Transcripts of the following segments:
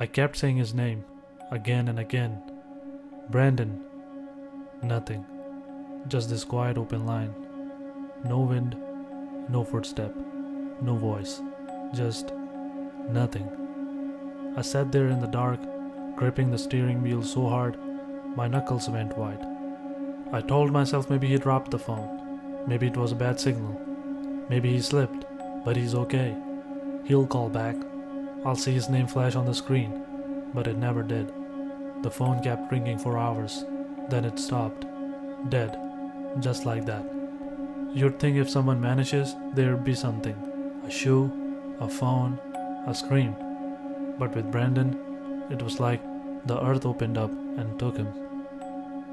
I kept saying his name, again and again. Brandon. Nothing. Just this quiet open line. No wind, no footstep, no voice. Just nothing. I sat there in the dark, gripping the steering wheel so hard, my knuckles went white. I told myself maybe he dropped the phone. Maybe it was a bad signal. Maybe he slipped, but he's okay. He'll call back. I'll see his name flash on the screen. But it never did. The phone kept ringing for hours. Then it stopped. Dead. Just like that. You'd think if someone vanishes, there'd be something. A shoe, a phone, a scream. But with Brandon, it was like the earth opened up and took him.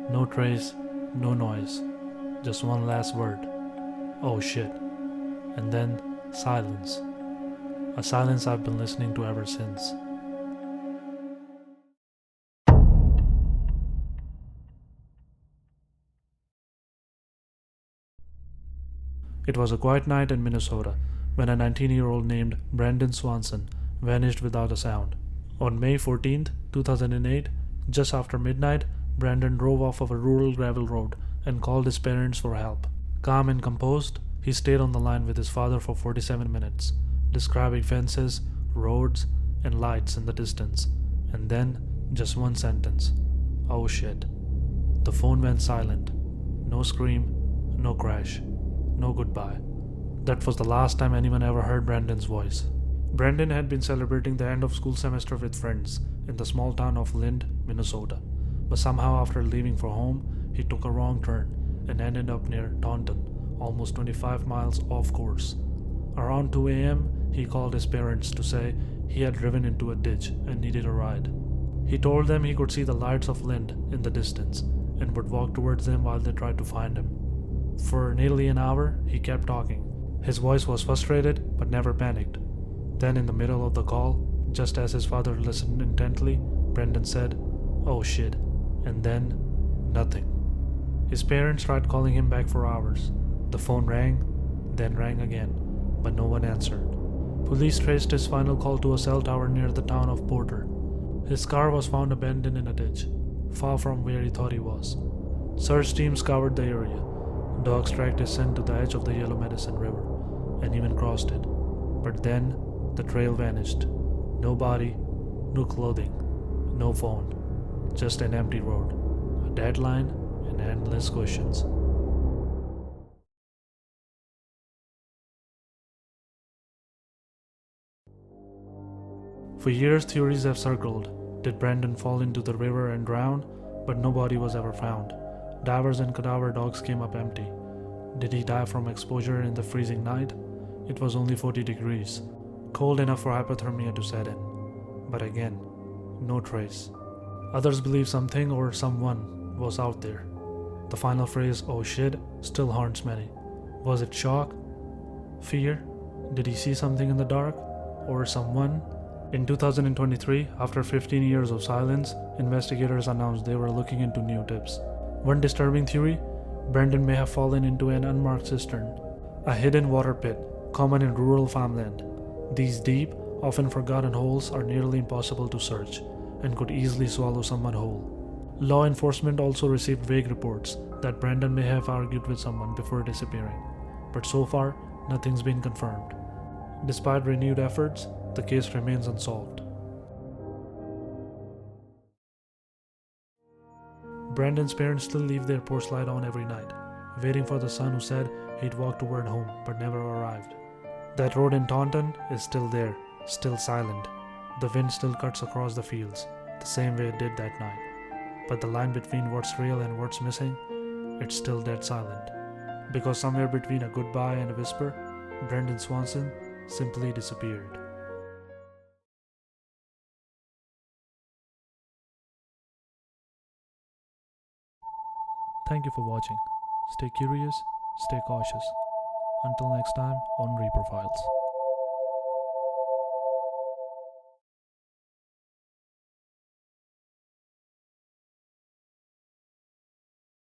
No trace, no noise. Just one last word. Oh shit. And then silence. A silence I've been listening to ever since. It was a quiet night in Minnesota when a 19-year-old named Brandon Swanson vanished without a sound. On May 14, 2008, just after midnight, Brandon drove off of a rural gravel road and called his parents for help. Calm and composed, he stayed on the line with his father for 47 minutes, describing fences, roads, and lights in the distance, and then just one sentence. Oh shit. The phone went silent. No scream, no crash. No goodbye. That was the last time anyone ever heard Brandon's voice. Brandon had been celebrating the end of school semester with friends in the small town of Lind, Minnesota. But somehow after leaving for home, he took a wrong turn and ended up near Taunton, almost 25 miles off course. Around 2 a.m., he called his parents to say he had driven into a ditch and needed a ride. He told them he could see the lights of Lind in the distance and would walk towards them while they tried to find him. For nearly an hour, he kept talking. His voice was frustrated, but never panicked. Then in the middle of the call, just as his father listened intently, Brandon said, "Oh shit," and then, nothing. His parents tried calling him back for hours. The phone rang, then rang again, but no one answered. Police traced his final call to a cell tower near the town of Porter. His car was found abandoned in a ditch, far from where he thought he was. Search teams scoured the area. Dogs tracked his scent to the edge of the Yellow Medicine River, and even crossed it. But then, the trail vanished. No body, no clothing, no phone. Just an empty road, a deadline, and endless questions. For years, theories have circled. Did Brandon fall into the river and drown? But no body was ever found. Divers and cadaver dogs came up empty. Did he die from exposure in the freezing night? It was only 40 degrees, cold enough for hypothermia to set in. But again, no trace. Others believe something or someone was out there. The final phrase, "oh shit," still haunts many. Was it shock? Fear? Did he see something in the dark? Or someone? In 2023, after 15 years of silence, investigators announced they were looking into new tips. One disturbing theory: Brandon may have fallen into an unmarked cistern, a hidden water pit common in rural farmland. These deep, often forgotten holes are nearly impossible to search and could easily swallow someone whole. Law enforcement also received vague reports that Brandon may have argued with someone before disappearing, but so far, nothing's been confirmed. Despite renewed efforts, the case remains unsolved. Brandon's parents still leave their porch light on every night, waiting for the son who said he'd walk toward home but never arrived. That road in Taunton is still there, still silent. The wind still cuts across the fields, the same way it did that night. But the line between what's real and what's missing, it's still dead silent. Because somewhere between a goodbye and a whisper, Brandon Swanson simply disappeared. Thank you for watching. Stay curious, stay cautious. Until next time on Reaper Files.